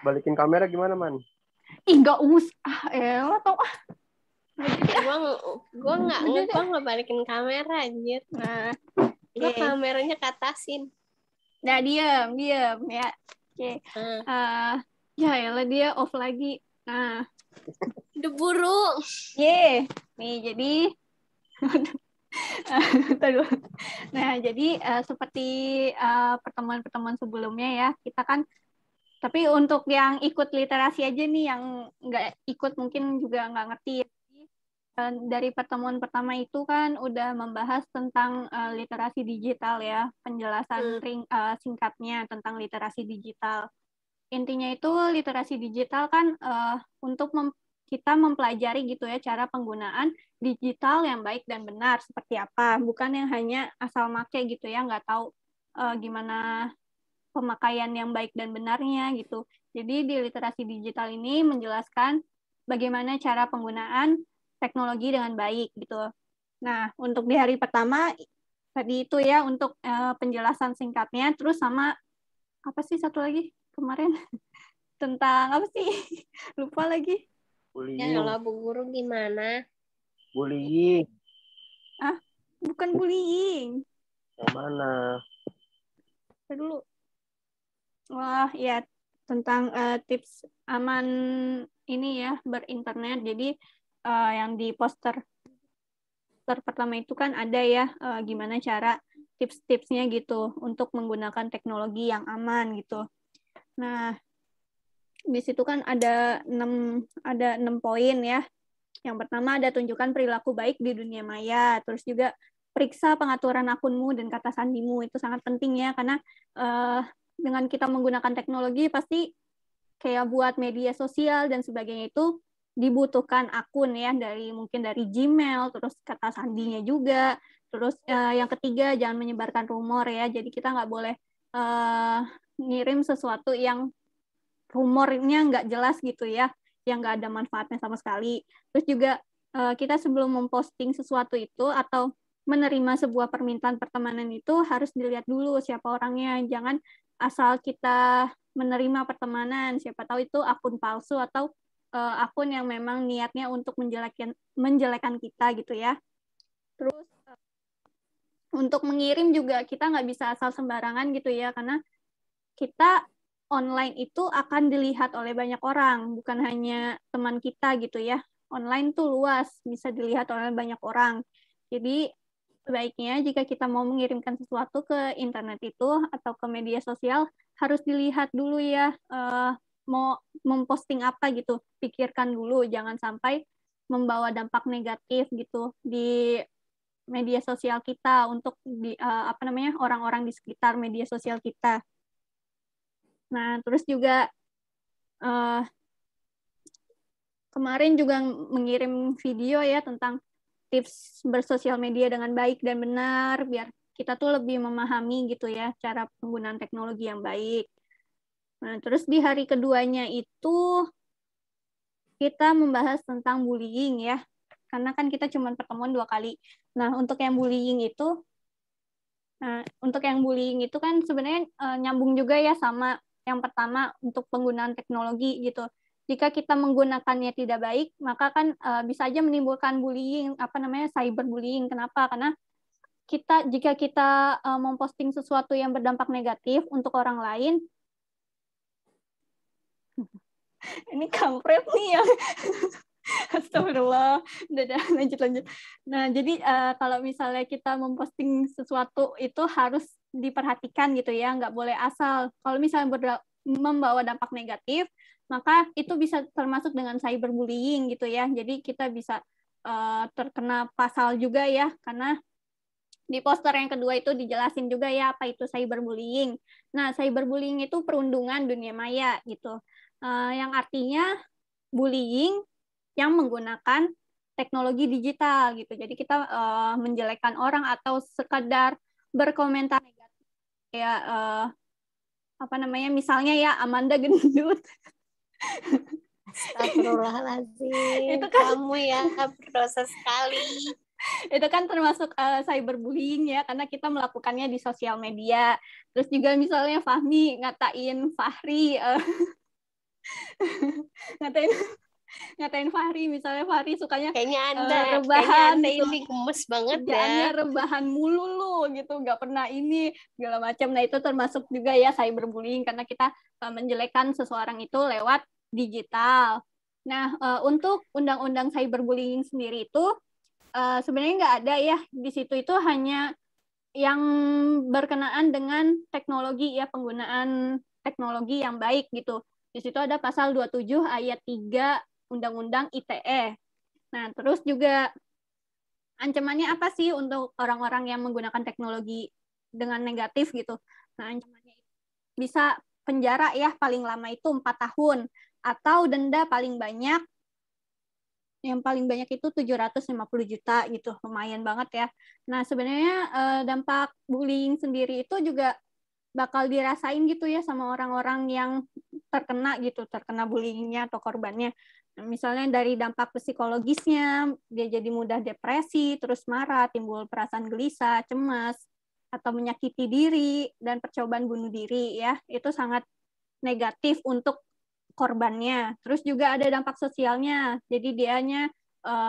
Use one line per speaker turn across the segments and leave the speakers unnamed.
Balikin kamera gimana, Man?
Ih, nggak usah. Elah, tau.
Gue nggak balikin kamera, anjir.
Nah,
Gue
oke.
kameranya katasin.
Nah, diam ya. Oke. Ya elah, dia off lagi. Nah,
Udah burung.
nih jadi Tunggu. Nah, jadi seperti pertemuan-pertemuan sebelumnya ya, kita kan, tapi untuk yang ikut literasi aja nih, yang nggak ikut mungkin juga nggak ngerti. Jadi, dari pertemuan pertama itu kan udah membahas tentang literasi digital ya, penjelasan singkatnya tentang literasi digital. Intinya itu literasi digital kan untuk kita mempelajari gitu ya cara penggunaan digital yang baik dan benar seperti apa, bukan yang hanya asal make gitu ya, nggak tahu gimana pemakaian yang baik dan benarnya gitu. Jadi di literasi digital ini menjelaskan bagaimana cara penggunaan teknologi dengan baik gitu. Nah, untuk di hari pertama tadi itu ya untuk penjelasan singkatnya, terus sama apa sih satu lagi kemarin tentang apa sih? Lupa lagi.
Bullying.
Ya Allah, Bu Guru gimana?
Bullying.
Bukan bullying.
Yang mana?
Dulu. Wah, ya tentang tips aman ini ya berinternet. Jadi yang di poster pertama itu kan ada ya gimana cara tips-tipsnya gitu untuk menggunakan teknologi yang aman gitu. Nah, di situ kan ada 6 poin ya. Yang pertama ada tunjukkan perilaku baik di dunia maya, terus juga periksa pengaturan akunmu dan kata sandimu, itu sangat penting ya, karena dengan kita menggunakan teknologi pasti kayak buat media sosial dan sebagainya itu dibutuhkan akun ya, mungkin dari Gmail, terus kata sandinya juga, terus yang ketiga jangan menyebarkan rumor ya, jadi kita nggak boleh ngirim sesuatu yang rumornya nggak jelas gitu ya, yang nggak ada manfaatnya sama sekali. Terus juga kita sebelum memposting sesuatu itu atau menerima sebuah permintaan pertemanan itu harus dilihat dulu siapa orangnya. Jangan asal kita menerima pertemanan, siapa tahu itu akun palsu atau akun yang memang niatnya untuk menjelekan kita gitu ya. Terus untuk mengirim juga kita nggak bisa asal sembarangan gitu ya, karena kita online itu akan dilihat oleh banyak orang, bukan hanya teman kita gitu ya. Online tuh luas, bisa dilihat oleh banyak orang. Jadi sebaiknya jika kita mau mengirimkan sesuatu ke internet itu atau ke media sosial, harus dilihat dulu ya, mau memposting apa gitu. Pikirkan dulu, jangan sampai membawa dampak negatif gitu di media sosial kita untuk orang-orang di sekitar media sosial kita. Nah, terus juga kemarin juga mengirim video ya tentang tips bersosial media dengan baik dan benar, biar kita tuh lebih memahami gitu ya cara penggunaan teknologi yang baik. Nah, terus di hari keduanya itu kita membahas tentang bullying ya, karena kan kita cuma pertemuan 2 kali. Nah, untuk yang bullying itu kan sebenarnya nyambung juga ya sama yang pertama untuk penggunaan teknologi gitu. Jika kita menggunakannya tidak baik, maka kan bisa aja menimbulkan bullying, cyberbullying. Kenapa? Karena jika kita memposting sesuatu yang berdampak negatif untuk orang lain, ini kampret nih ya. Astagfirullah. Udah, lanjut. Nah, jadi kalau misalnya kita memposting sesuatu itu harus diperhatikan gitu ya, nggak boleh asal. Kalau misalnya membawa dampak negatif, maka itu bisa termasuk dengan cyberbullying gitu ya. Jadi kita bisa terkena pasal juga ya, karena di poster yang kedua itu dijelasin juga ya apa itu cyberbullying. Nah, cyberbullying itu perundungan dunia maya gitu. Yang artinya bullying yang menggunakan teknologi digital gitu. Jadi kita menjelekkan orang atau sekadar berkomentar negatif kayak misalnya ya Amanda gendut.
Astagfirullahaladzim.
Itu kan
kamu ya berdosa sekali.
Itu kan termasuk cyberbullying ya, karena kita melakukannya di sosial media. Terus juga misalnya Fahmi ngatain Fahri ngatain ngatain Fahri, misalnya Fahri sukanya
Kayaknya
rebahan
Anda
gitu.
ini gemes banget
Kerjaannya
ya.
rebahan mulu lu gitu, nggak pernah ini segala macam. Nah itu termasuk juga ya cyberbullying karena kita menjelekkan seseorang itu lewat digital. Nah untuk undang-undang cyberbullying sendiri itu sebenarnya nggak ada ya di situ, itu hanya yang berkenaan dengan teknologi ya, penggunaan teknologi yang baik gitu. Di situ ada pasal 27 ayat 3 Undang-Undang ITE. Nah, terus juga ancamannya apa sih untuk orang-orang yang menggunakan teknologi dengan negatif gitu. Nah, ancamannya bisa penjara ya, paling lama itu 4 tahun atau denda paling banyak, yang paling banyak itu 750 juta gitu, lumayan banget ya. Nah, sebenarnya dampak bullying sendiri itu juga bakal dirasain gitu ya sama orang-orang yang terkena bullyingnya atau korbannya. Nah, misalnya dari dampak psikologisnya, dia jadi mudah depresi, terus marah, timbul perasaan gelisah, cemas, atau menyakiti diri, dan percobaan bunuh diri ya. Itu sangat negatif untuk korbannya. Terus juga ada dampak sosialnya. Jadi dianya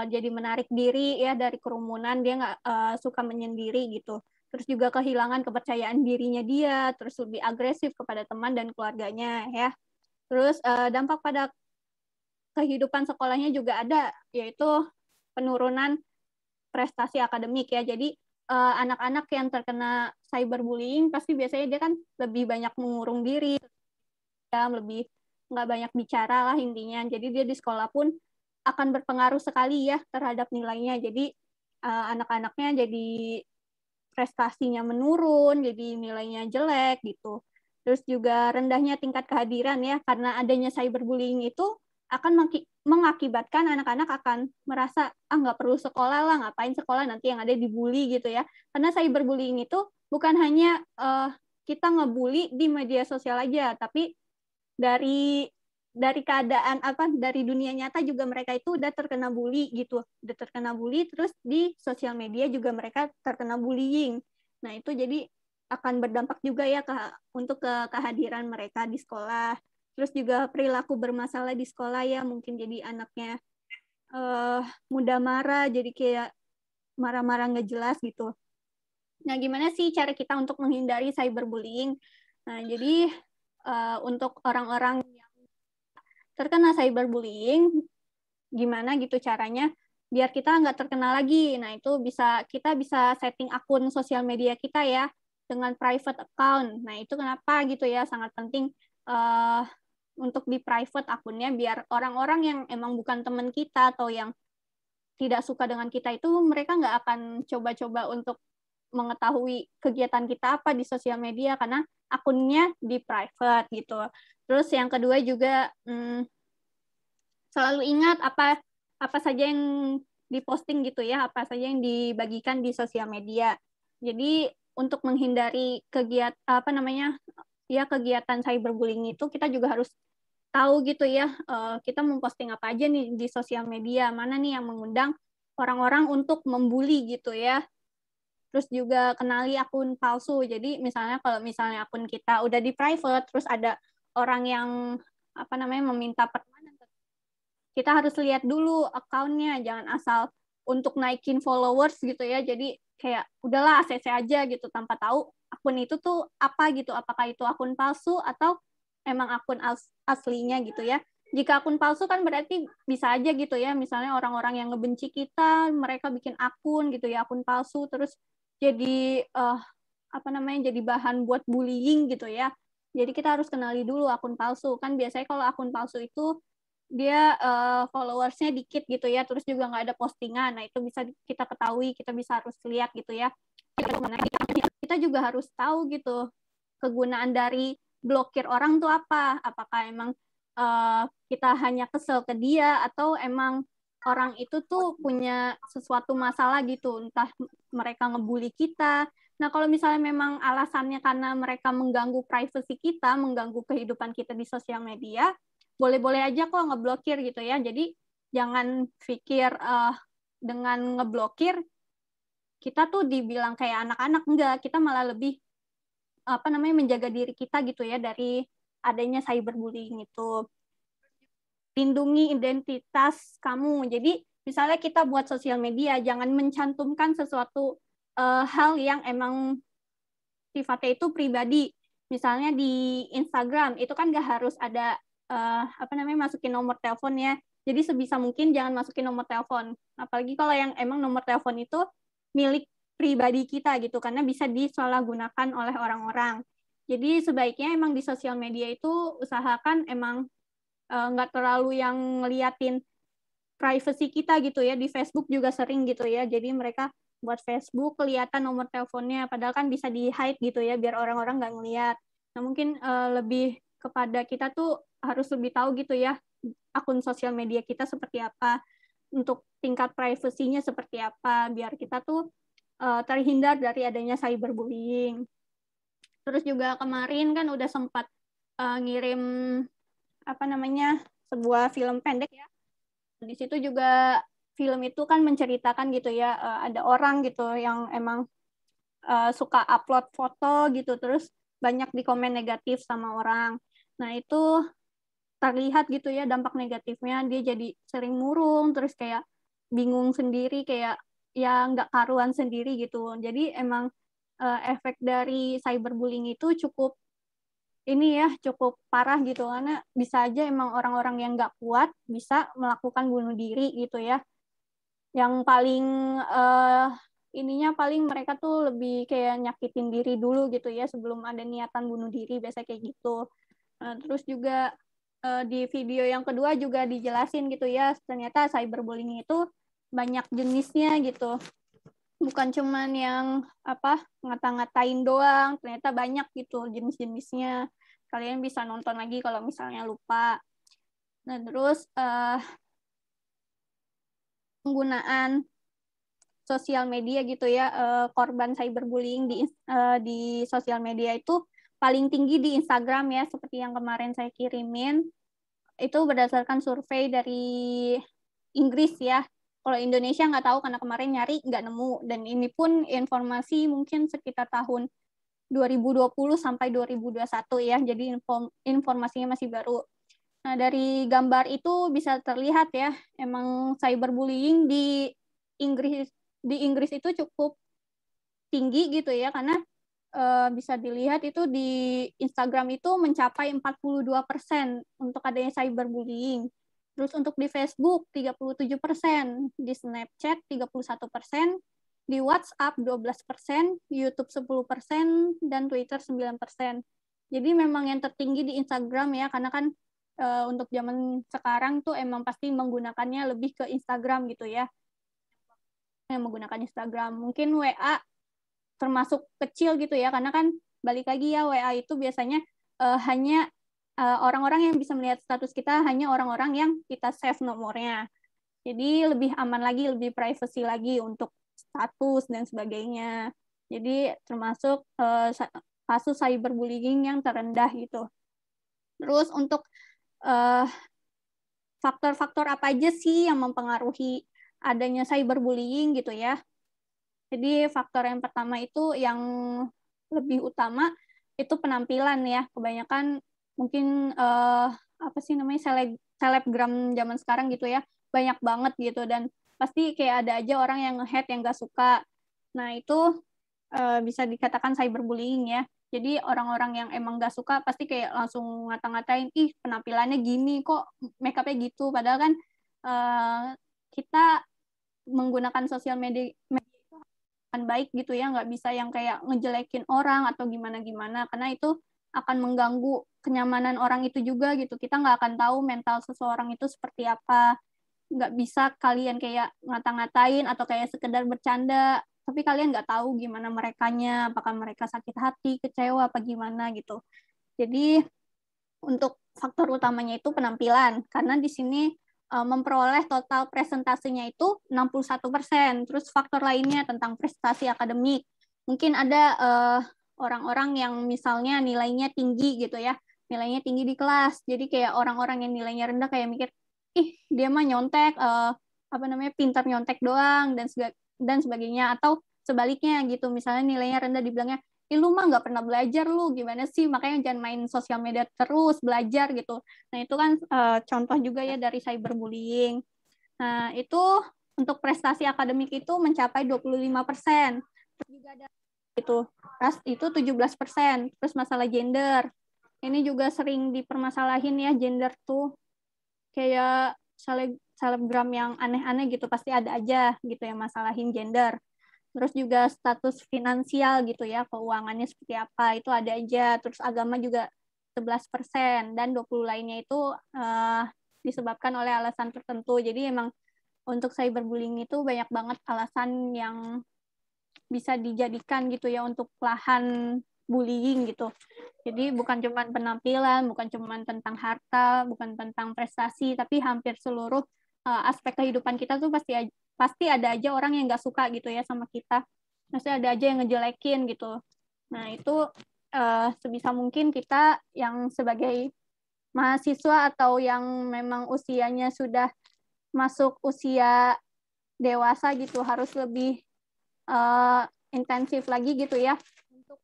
jadi menarik diri ya dari kerumunan, dia nggak suka menyendiri gitu. Terus juga kehilangan kepercayaan dirinya dia, terus lebih agresif kepada teman dan keluarganya ya. Terus dampak pada kehidupan sekolahnya juga ada, yaitu penurunan prestasi akademik ya. Jadi anak-anak yang terkena cyberbullying pasti biasanya dia kan lebih banyak mengurung diri, lebih nggak banyak bicara lah intinya. Jadi dia di sekolah pun akan berpengaruh sekali ya terhadap nilainya. Jadi anak-anaknya jadi prestasinya menurun, jadi nilainya jelek gitu. Terus juga rendahnya tingkat kehadiran ya, karena adanya cyberbullying itu akan mengakibatkan anak-anak akan merasa nggak perlu sekolah lah, ngapain sekolah, nanti yang ada dibully gitu ya. Karena cyberbullying itu bukan hanya kita ngebully di media sosial aja, tapi dari keadaan dari dunia nyata juga mereka itu udah terkena bully gitu, udah terkena bully, terus di sosial media juga mereka terkena bullying. Nah itu jadi akan berdampak juga ya untuk kehadiran mereka di sekolah. Terus juga perilaku bermasalah di sekolah ya, mungkin jadi anaknya mudah marah, jadi kayak marah-marah nggak jelas gitu. Nah gimana sih cara kita untuk menghindari cyberbullying? Nah jadi untuk orang-orang yang terkena cyberbullying, gimana gitu caranya biar kita nggak terkena lagi. Nah itu kita bisa setting akun sosial media kita ya dengan private account. Nah itu kenapa gitu ya, sangat penting untuk di private akunnya, biar orang-orang yang emang bukan teman kita atau yang tidak suka dengan kita itu mereka nggak akan coba-coba untuk mengetahui kegiatan kita apa di sosial media karena akunnya di private gitu. Terus yang kedua juga selalu ingat apa saja yang diposting gitu ya, apa saja yang dibagikan di sosial media. Jadi untuk menghindari kegiatan cyberbullying itu kita juga harus tahu gitu ya, kita memposting apa aja nih di sosial media, mana nih yang mengundang orang-orang untuk membuli gitu ya. Terus juga kenali akun palsu. Jadi misalnya kalau misalnya akun kita udah di private, terus ada orang yang meminta pertemanan, kita harus lihat dulu akunnya, jangan asal untuk naikin followers gitu ya. Jadi kayak udahlah ACC aja gitu tanpa tahu akun itu tuh apa gitu, apakah itu akun palsu atau emang akun aslinya gitu ya. Jika akun palsu kan berarti bisa aja gitu ya, misalnya orang-orang yang ngebenci kita, mereka bikin akun gitu ya, akun palsu, terus jadi jadi bahan buat bullying gitu ya. Jadi kita harus kenali dulu akun palsu. Kan biasanya kalau akun palsu itu dia followersnya dikit gitu ya, terus juga nggak ada postingan. Nah itu bisa kita ketahui, kita bisa harus lihat gitu ya. Kita juga harus tahu gitu kegunaan dari blokir orang tuh apa. Apakah emang kita hanya kesel ke dia atau emang orang itu tuh punya sesuatu masalah gitu, entah mereka ngebully kita. Nah kalau misalnya memang alasannya karena mereka mengganggu privasi kita, mengganggu kehidupan kita di sosial media, boleh-boleh aja kok ngeblokir gitu ya. Jadi jangan pikir dengan ngeblokir kita tuh dibilang kayak anak-anak, enggak, kita malah lebih menjaga diri kita gitu ya dari adanya cyberbullying itu. lindungi identitas kamu. Jadi misalnya kita buat sosial media, jangan mencantumkan sesuatu hal yang emang sifatnya itu pribadi. Misalnya di Instagram itu kan nggak harus ada masukin nomor telepon ya. Jadi sebisa mungkin jangan masukin nomor telepon. Apalagi kalau yang emang nomor telepon itu milik pribadi kita gitu, karena bisa disalahgunakan oleh orang-orang. Jadi sebaiknya emang di sosial media itu usahakan emang nggak terlalu yang ngeliatin privacy kita gitu ya. Di Facebook juga sering gitu ya. Jadi mereka buat Facebook kelihatan nomor teleponnya, padahal kan bisa di-hide gitu ya, biar orang-orang nggak ngeliat. Nah mungkin lebih kepada kita tuh harus lebih tahu gitu ya, akun sosial media kita seperti apa, untuk tingkat privasinya seperti apa, biar kita tuh terhindar dari adanya cyberbullying. Terus juga kemarin kan udah sempat ngirim sebuah film pendek ya. Di situ juga film itu kan menceritakan gitu ya, ada orang gitu yang emang suka upload foto gitu, terus banyak di komen negatif sama orang. Nah itu terlihat gitu ya dampak negatifnya, dia jadi sering murung, terus kayak bingung sendiri, kayak ya nggak karuan sendiri gitu. Jadi emang efek dari cyberbullying itu cukup parah gitu, karena bisa aja emang orang-orang yang nggak kuat bisa melakukan bunuh diri gitu ya. Yang paling paling mereka tuh lebih kayak nyakitin diri dulu gitu ya sebelum ada niatan bunuh diri, biasa kayak gitu. Terus juga di video yang kedua juga dijelasin gitu ya, ternyata cyberbullying itu banyak jenisnya gitu. Bukan cuman yang ngata-ngatain doang, ternyata banyak gitu jenis-jenisnya. Kalian bisa nonton lagi kalau misalnya lupa. Nah, terus penggunaan sosial media gitu ya, korban cyberbullying di sosial media itu paling tinggi di Instagram ya, seperti yang kemarin saya kirimin. Itu berdasarkan survei dari Inggris ya. Kalau Indonesia nggak tahu karena kemarin nyari nggak nemu. Dan ini pun informasi mungkin sekitar tahun 2020 sampai 2021 ya. Jadi informasinya masih baru. Nah, dari gambar itu bisa terlihat ya, emang cyberbullying di Inggris itu cukup tinggi gitu ya, karena bisa dilihat itu di Instagram itu mencapai 42% untuk adanya cyberbullying. Terus untuk di Facebook 37%, di Snapchat 31%, di WhatsApp 12%, YouTube 10%, dan Twitter 9%. Jadi memang yang tertinggi di Instagram ya, karena kan untuk zaman sekarang tuh emang pasti menggunakannya lebih ke Instagram gitu ya. Yang menggunakan Instagram. Mungkin WA termasuk kecil gitu ya, karena kan balik lagi ya, WA itu biasanya hanya orang-orang yang bisa melihat status kita hanya orang-orang yang kita save nomornya. Jadi lebih aman lagi, lebih privacy lagi untuk status dan sebagainya. Jadi termasuk kasus cyberbullying yang terendah gitu. Terus untuk faktor-faktor apa aja sih yang mempengaruhi adanya cyberbullying gitu ya. Jadi faktor yang pertama itu yang lebih utama itu penampilan ya. Kebanyakan mungkin selebgram zaman sekarang gitu ya, banyak banget gitu, dan pasti kayak ada aja orang yang nge-hate yang gak suka. Nah itu bisa dikatakan cyberbullying ya. Jadi orang-orang yang emang gak suka pasti kayak langsung ngata-ngatain, ih penampilannya gini, kok make up-nya gitu. Padahal kan kita menggunakan sosial media itu akan baik gitu ya, nggak bisa yang kayak ngejelekin orang atau gimana-gimana, karena itu akan mengganggu kenyamanan orang itu juga gitu. Kita nggak akan tahu mental seseorang itu seperti apa. Nggak bisa kalian kayak ngata-ngatain atau kayak sekedar bercanda, tapi kalian nggak tahu gimana merekanya, apakah mereka sakit hati, kecewa, apa gimana gitu. Jadi untuk faktor utamanya itu penampilan, karena di sini memperoleh total presentasenya itu 61%. Terus faktor lainnya tentang prestasi akademik. Mungkin ada orang-orang yang misalnya nilainya tinggi gitu ya, nilainya tinggi di kelas. Jadi kayak orang-orang yang nilainya rendah kayak mikir, ih dia mah nyontek, pintar nyontek doang dan sebagainya. Atau sebaliknya gitu, misalnya nilainya rendah dibilangnya, Ih, lu mah nggak pernah belajar, lu gimana sih, makanya jangan main sosial media terus, belajar gitu. Nah itu kan contoh juga ya dari cyberbullying. Nah itu untuk prestasi akademik itu mencapai 25%. Terus juga ada itu ras itu 17%. Terus masalah gender, ini juga sering dipermasalahin ya, gender tuh kayak selebgram yang aneh-aneh gitu pasti ada aja gitu yang masalahin gender. Terus juga status finansial gitu ya, keuangannya seperti apa, itu ada aja. Terus agama juga 11%, dan 20 lainnya itu disebabkan oleh alasan tertentu. Jadi emang untuk cyberbullying itu banyak banget alasan yang bisa dijadikan gitu ya untuk lahan bullying gitu. Jadi bukan cuma penampilan, bukan cuma tentang harta, bukan tentang prestasi, tapi hampir seluruh aspek kehidupan kita tuh pasti ada aja orang yang nggak suka gitu ya sama kita. Pasti ada aja yang ngejelekin gitu. Nah itu sebisa mungkin kita yang sebagai mahasiswa atau yang memang usianya sudah masuk usia dewasa gitu harus lebih intensif lagi gitu ya untuk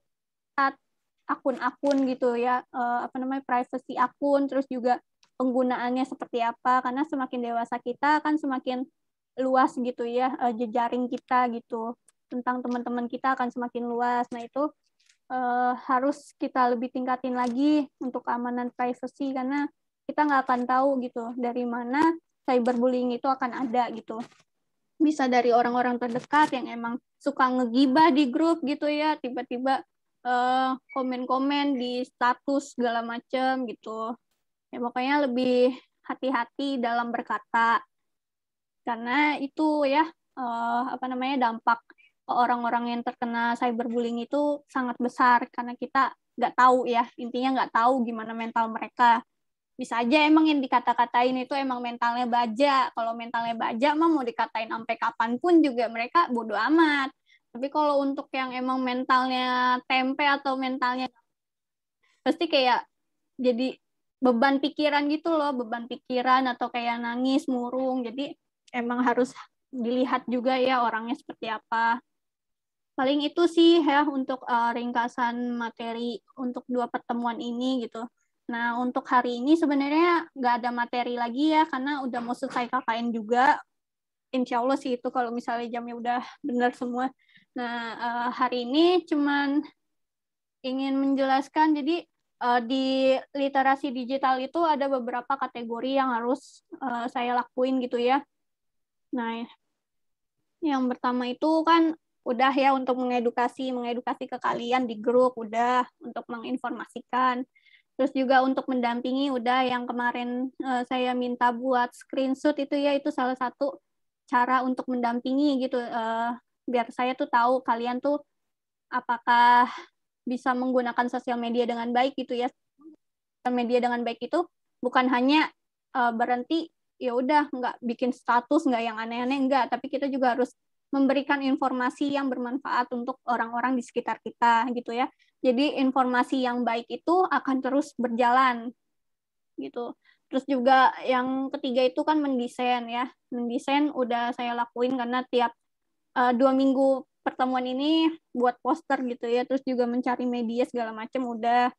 akun-akun gitu ya, privacy akun, terus juga penggunaannya seperti apa, karena semakin dewasa kita akan semakin luas gitu ya jejaring kita gitu, tentang teman-teman kita akan semakin luas. Nah itu harus kita lebih tingkatin lagi untuk keamanan privacy, karena kita nggak akan tahu gitu dari mana cyberbullying itu akan ada gitu. Bisa dari orang-orang terdekat yang emang suka ngegibah di grup gitu ya, tiba-tiba komen-komen di status segala macem gitu. Ya pokoknya lebih hati-hati dalam berkata, karena itu ya dampak orang-orang yang terkena cyberbullying itu sangat besar, karena kita nggak tahu ya, intinya nggak tahu gimana mental mereka. Bisa aja emang yang dikata-katain itu emang mentalnya baja. Kalau mentalnya baja mah mau dikatain sampai kapanpun juga mereka bodo amat. Tapi kalau untuk yang emang mentalnya tempe atau mentalnya pasti kayak jadi beban pikiran gitu loh, beban pikiran atau kayak nangis, murung. Jadi emang harus dilihat juga ya orangnya seperti apa. Paling itu sih ya untuk ringkasan materi untuk 2 pertemuan ini gitu. Nah, untuk hari ini sebenarnya nggak ada materi lagi ya, karena udah mau selesai KKN juga. Insya Allah sih itu kalau misalnya jamnya udah benar semua. Nah, hari ini cuman ingin menjelaskan, jadi di literasi digital itu ada beberapa kategori yang harus saya lakuin gitu ya. Nah, yang pertama itu kan udah ya untuk mengedukasi ke kalian di grup, udah untuk menginformasikan. Terus juga untuk mendampingi udah, yang kemarin saya minta buat screenshot itu ya, itu salah satu cara untuk mendampingi gitu, biar saya tuh tahu kalian tuh apakah bisa menggunakan sosial media dengan baik gitu ya. Sosial media dengan baik itu bukan hanya berhenti ya udah nggak bikin status, nggak yang aneh-aneh, enggak, tapi kita juga harus memberikan informasi yang bermanfaat untuk orang-orang di sekitar kita gitu ya. Jadi informasi yang baik itu akan terus berjalan gitu. Terus juga yang ketiga itu kan mendesain ya. Mendesain udah saya lakuin karena tiap 2 minggu pertemuan ini buat poster gitu ya. Terus juga mencari media segala macam udah.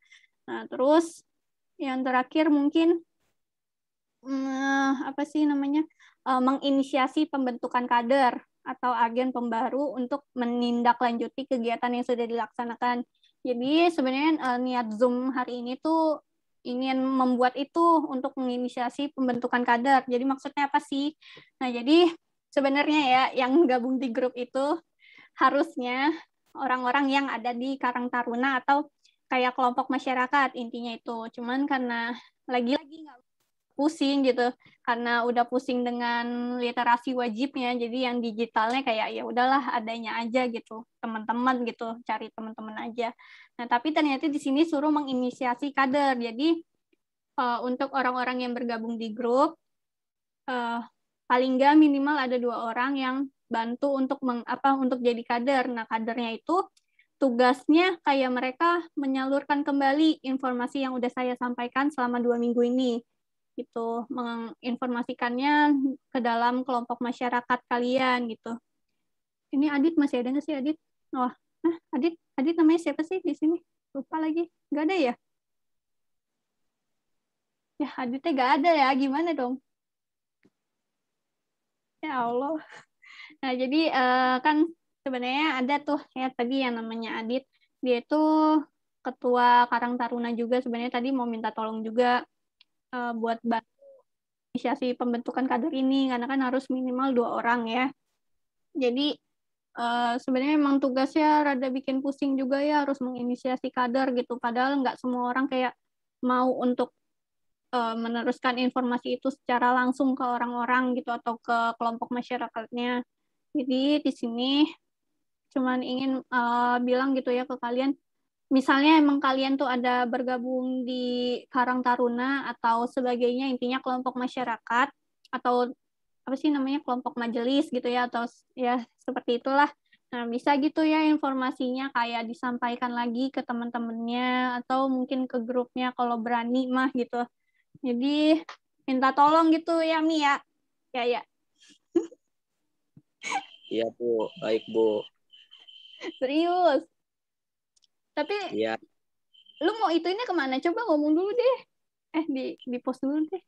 Nah, terus yang terakhir mungkin menginisiasi pembentukan kader atau agen pembaru untuk menindaklanjuti kegiatan yang sudah dilaksanakan. Jadi sebenarnya niat Zoom hari ini tuh ingin membuat itu untuk menginisiasi pembentukan kader. Jadi maksudnya apa sih? Nah, jadi sebenarnya ya yang gabung di grup itu harusnya orang-orang yang ada di Karang Taruna atau kayak kelompok masyarakat intinya itu. Cuman karena lagi-lagi nggak pusing gitu, karena udah pusing dengan literasi wajibnya, jadi yang digitalnya kayak ya udahlah adanya aja gitu, teman-teman gitu, cari teman-teman aja. Nah tapi ternyata di sini suruh menginisiasi kader, jadi untuk orang-orang yang bergabung di grup paling nggak minimal ada 2 orang yang bantu untuk untuk jadi kader. Nah kadernya itu tugasnya kayak mereka menyalurkan kembali informasi yang udah saya sampaikan selama 2 minggu ini gitu, menginformasikannya ke dalam kelompok masyarakat kalian gitu. Ini Adit masih ada nggak sih Adit? Wah, Adit namanya siapa sih di sini? Lupa lagi. Nggak ada ya? Ya, Aditnya nggak ada ya. Gimana dong? Ya Allah. Nah, jadi kan sebenarnya ada tuh ya tadi yang namanya Adit. Dia itu ketua Karang Taruna juga. Sebenarnya tadi mau minta tolong juga buat inisiasi pembentukan kader ini. Karena kan harus minimal 2 orang ya. Jadi sebenarnya memang tugasnya rada bikin pusing juga ya harus menginisiasi kader gitu. Padahal nggak semua orang kayak mau untuk meneruskan informasi itu secara langsung ke orang-orang gitu atau ke kelompok masyarakatnya. Jadi di sini cuman ingin bilang gitu ya ke kalian, misalnya emang kalian tuh ada bergabung di Karang Taruna atau sebagainya, intinya kelompok masyarakat atau apa sih namanya kelompok majelis gitu ya atau ya seperti itulah. Nah, bisa gitu ya informasinya kayak disampaikan lagi ke teman-temannya atau mungkin ke grupnya kalau berani mah gitu. Jadi minta tolong gitu ya Mi ya. Ya ya,
Iya, Bu. Baik, Bu.
serius. Tapi
Iya.
lu mau itu ini kemana? Coba ngomong dulu deh. Di post dulu deh.